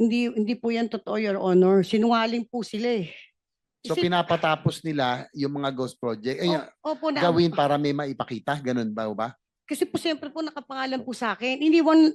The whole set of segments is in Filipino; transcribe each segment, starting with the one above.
hindi po yan totoo, Your Honor. Sinungaling po sila eh. So Kasi, pinapatapos nila yung mga ghost project, opo, gawin para may maipakita, ganun ba ba? kasi po siyempre po nakapangalan po sa akin.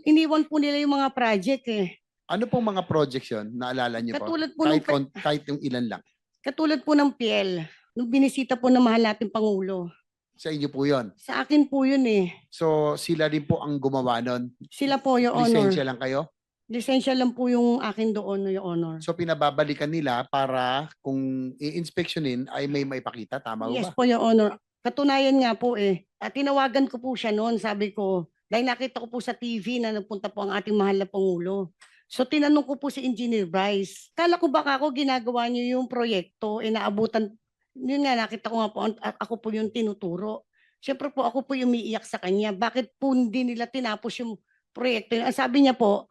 Iniwan po nila yung mga project eh. Ano pong mga projects yun? Naalala niyo po? Katulad po ng, Kahit yung ilan lang. katulad po ng PL, nung binisita po ng mahal nating Pangulo. Sa inyo po yun. Sa akin po yun eh. So sila din po ang gumawa nun. Sila po, Your Honor. Lisensya lang kayo? Lisensya lang po yung akin doon, Your Honor. So pinababalikan nila para kung i-inspectionin ay may maipakita. Tama Yes ba? po, Your Honor. Katunayan nga po eh. At tinawagan ko po siya noon, sabi ko, dahil nakita ko po sa TV na nagpunta po ang ating mahal na Pangulo. So tinanong ko po si Engineer Bryce, kala ko baka ako ginagawa niyo yung proyekto, naabutan, yun nga nakita ko nga po, ako po yung tinuturo. Siyempre po ako po yung umiiyak sa kanya, bakit po hindi nila tinapos yung proyekto? Ang sabi niya po,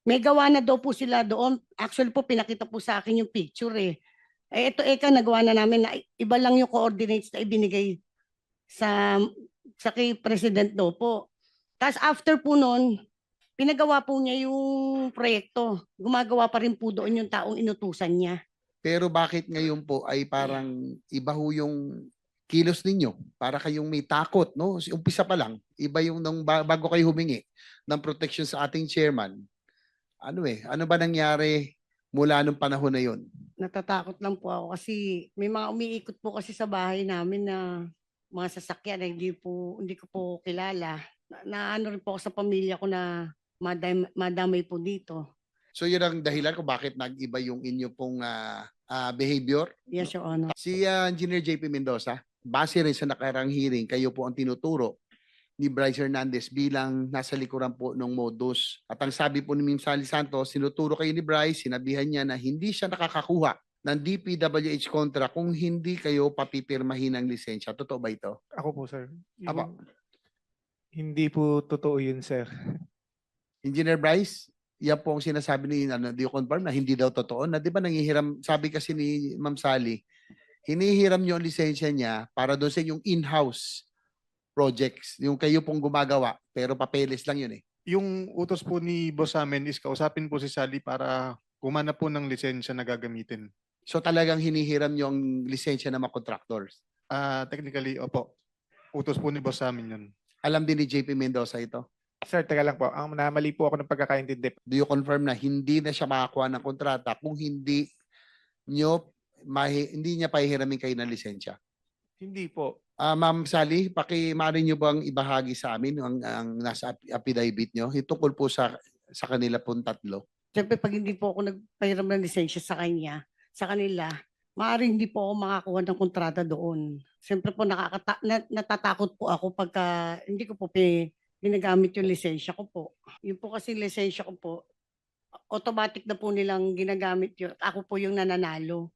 may gawa na daw po sila doon. Actually po, pinakita po sa akin yung picture eh. Eh ito nagawa na namin na iba lang yung coordinates na ibinigay sa kay President daw po. Tapos after po noon, pinagawa po niya yung proyekto. Gumagawa pa rin po doon yung taong inutusan niya. Pero bakit ngayon po ay parang iba ho yung kilos ninyo? Para kayong may takot, no? Umpisa pa lang, iba yung nung bago kayo humingi ng protection sa ating chairman. Ano ba nangyari mula nung panahon na yun? Natatakot lang po ako kasi may mga umiikot po kasi sa bahay namin na mga sasakyan na hindi ko po kilala. Na ano rin po ako sa pamilya ko na madamay po dito. So yun ang dahilan kung bakit nag-iba yung inyo pong behavior? Yes, Your Honor. Si Engineer JP Mendoza, base rin sa nakarang hearing, kayo po ang tinuturo ni Bryce Hernandez bilang nasa likuran po ng modus. At ang sabi po ni Mim Sally Santos, sinuturo kayo ni Bryce, sinabihan niya na hindi siya nakakakuha ng DPWH kontra kung hindi kayo papipirmahin ng lisensya. Totoo ba ito? Ako po, sir. Apo. Hindi po totoo yun, sir. Engineer Bryce, yan po ang sinasabi ni, do you confirm na hindi daw totoo? Na di ba nangihiram, sabi kasi ni Ma'am Sally, hinihiram niyo ang lisensya niya para doon sa yung in-house projects, yung kayo pong gumagawa, pero papeles lang yun eh. Yung utos po ni boss sa amin is kausapin po si Sally para kumana po ng lisensya na gagamitin. So talagang hinihiram niyo ang lisensya ng mga contractors. Technically, opo. Utos po ni boss sa amin yun. Alam din ni JP Mendoza ito. Sir, teka lang po. Ang namali po ako ng pagkakaintindi. Do you confirm na hindi na siya makakuha ng kontrata kung hindi niya pahihiramin kayo ng lisensya? Hindi po. Ma'am Sally, maaari niyo bang ibahagi sa amin ang nasa affidavit niyo? Tungkol po sa kanila pong tatlo. Siyempre, pag hindi po ako nagpahiram ng lisensya sa kanila, maaaring hindi po ako makakuha ng kontrata doon. Siyempre po, natatakot po ako pagka hindi ko po ginagamit yung lisensya ko po. Yun po kasi lisensya ko po, automatic na po nilang ginagamit yun. Ako po yung nananalo.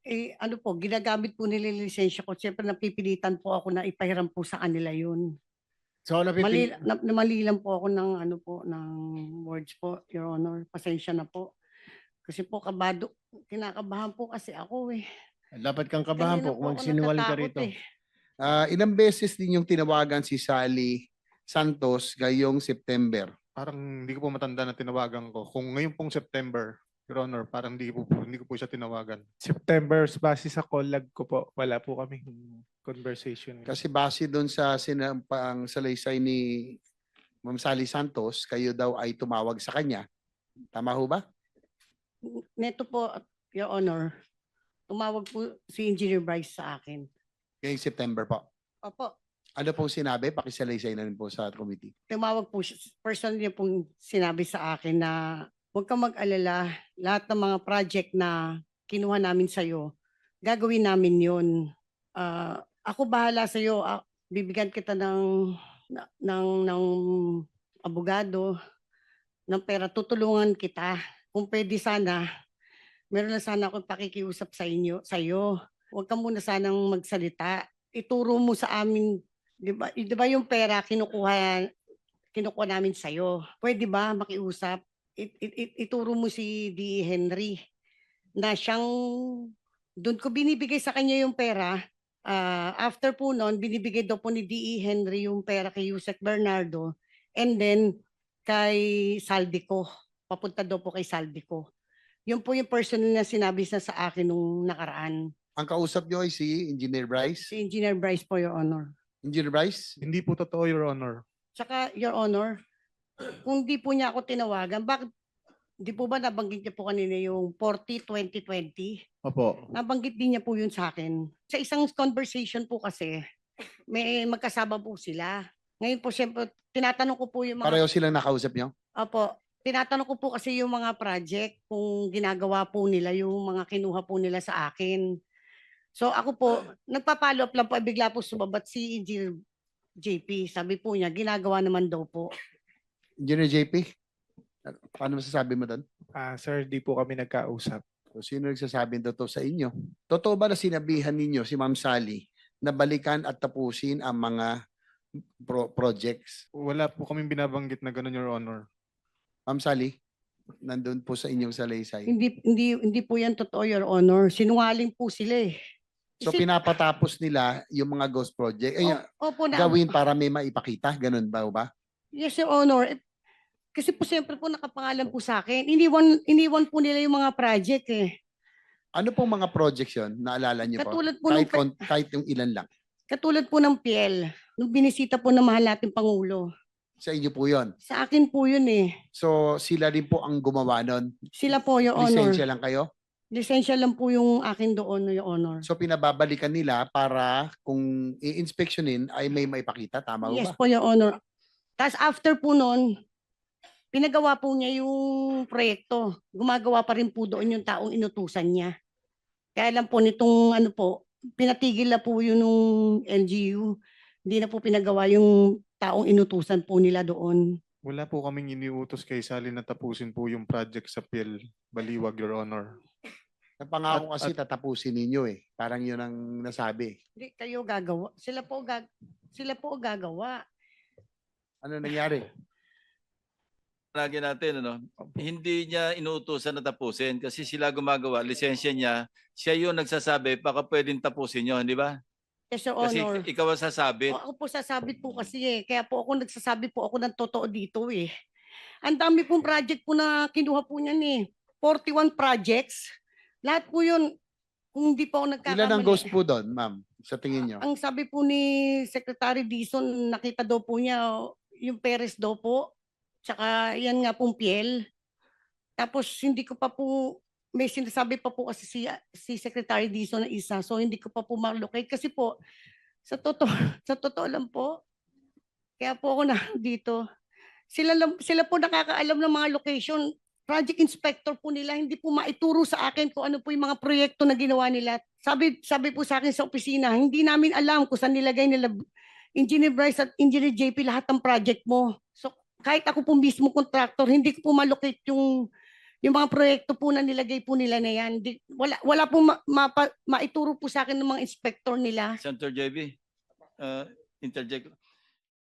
Ginagamit po nila yung lisensya ko. Siyempre napipilitan po ako na ipahiram po sa kanila yun. So Mali lang po ako ng words po, Your Honor. Pasensya na po. Kasi po kinakabahan po kasi ako eh. Dapat kang kabahan Kanina po kung ako magsinungaling ka natatakot rito. ilang beses din yung tinawagan si Sally Santos ngayong September? Parang hindi ko po matanda na tinawagan ko. Kung ngayon pong September, Your Honor, parang hindi ko po siya tinawagan. September, base sa call log ko po, wala po kami conversation. Kasi base doon sa sinampang salaysay ni Ma'am Sally Santos, kayo daw ay tumawag sa kanya. Tama ho ba? Neto po, Your Honor, tumawag po si Engineer Bryce sa akin. Ngayong September po. Opo, Ano pong sinabi? Pakisalaysay na rin po sa committee. tumawag po siya, personally niya pong sinabi sa akin na huwag kang mag-alala, lahat ng mga project na kinuha namin sa'yo, gagawin namin yun. Ako bahala sa'yo, bibigyan kita ng abogado, ng pera, tutulungan kita. Kung pwede sana, meron na sana akong pakikiusap sa'yo. Huwag ka muna sanang magsalita. Ituro mo sa amin, di ba yung pera kinukuha namin sa'yo. Pwede ba makiusap? Ituro mo si D. Henry na siyang, doon ko binibigay sa kanya yung pera. After po noon, binibigay daw po ni D. Henry yung pera kay Yusek Bernardo and then kay Saldico. Papunta daw po kay Saldico. Yun po yung personal na sinabi sa akin nung nakaraan. Ang kausap nyo ay si Engineer Bryce. Si Engineer Bryce po, Your Honor. Engineer Bryce? Hindi po totoo, Your Honor. Tsaka, Your Honor, kung di po niya ako tinawagan, bakit di po ba nabanggit niya po kanina yung 40-20-20? Opo. Nabanggit din niya po yun sa akin. Sa isang conversation po kasi, may magkasama po sila. Ngayon po, siyempre, tinatanong ko po yung mga... Pareho silang nakausap nyo? Opo, tinatanong ko po kasi yung mga project kung ginagawa po nila, yung mga kinuha po nila sa akin. So ako po, nagpa-follow up lang po, bigla po sumabat si Engineer JP. Sabi po niya, ginagawa naman daw po. Engineer JP? Paano masasabi mo doon? Sir, di po kami nagkausap. So, sino nagsasabi totoo sa inyo? Totoo ba na sinabihan ninyo si Ma'am Sally na balikan at tapusin ang mga projects? Wala po kaming binabanggit na gano'n, Your Honor. Ma'am Sally, nandun po sa inyong salaysay. Hindi po yan totoo, Your Honor. Sinungaling po sila eh. So Kasi- pinapatapos nila yung mga ghost project. Ay, Opo, gawin para may maipakita. Ganun ba? Yes, Your Honor. Kasi po siyempre po nakapangalan po sa akin. Iniwan po nila yung mga project eh. Ano pong mga projects yun? Naalala niyo po? Katulad po nung Kahit yung ilan lang. Katulad po ng PL, nung binisita po ng mahal nating Pangulo. Sa inyo po yun. Sa akin po yun eh. So sila rin po ang gumawa nun. Sila po, Your Honor. Lisensya lang kayo? Lisensya lang po yung akin doon, Your Honor. So pinababalikan nila para kung i-inspectionin ay may maipakita. Tama Yes ba? po, Your Honor. Tapos after po noon, pinagawa po niya yung proyekto. Gumagawa pa rin po doon yung taong inutusan niya. Kaya lang po nitong ano po, pinatigil na po yun nung LGU. Hindi na po pinagawa yung taong inutusan po nila doon. Wala po kaming iniutos kay Sally na tapusin po yung project sa PIL Baliwag, Your Honor. Napangako kasi tatapusin ninyo eh. Parang yun ang nasabi. Hindi kayo gagawa. Sila po gagawa. Ano nangyari? Lagi natin, hindi niya inuutosan na tapusin kasi sila gumagawa, lisensya niya, siya yung nagsasabi, baka pwedeng tapusin nyo, di ba? Yes, Your Kasi Honor. ikaw ang sasabit. Ako po sasabit po kasi eh. Kaya po ako nagsasabi po ako ng totoo dito eh. Ang dami pong project po na kinuha po niyan eh. 41 projects. Lahat po yun, kung hindi po ako nagkakamali. Ilan ang ghost po doon, ma'am? Sa tingin nyo? Ang sabi po ni Secretary Dizon, nakita daw po niya yung Perez daw po. Tsaka yan nga pong Piel. Tapos hindi ko pa po, may sinasabi pa po kasi si Secretary Dizon na isa. So hindi ko pa po ma-locate. Kasi po, sa totoo, sa totoo lang po, kaya po ako na dito. Sila po nakakaalam ng mga location. Project inspector po nila, hindi po maituro sa akin kung ano po yung mga proyekto na ginawa nila. Sabi po sa akin sa opisina, hindi namin alam kung saan nilagay nila Engineer Bryce at Engineer JP lahat ng project mo. So kahit ako po mismo contractor, hindi ko po malocate yung mga proyekto po na nilagay po nila na yan. Wala po maituro po sa akin ng mga inspector nila. Senator JB, interject.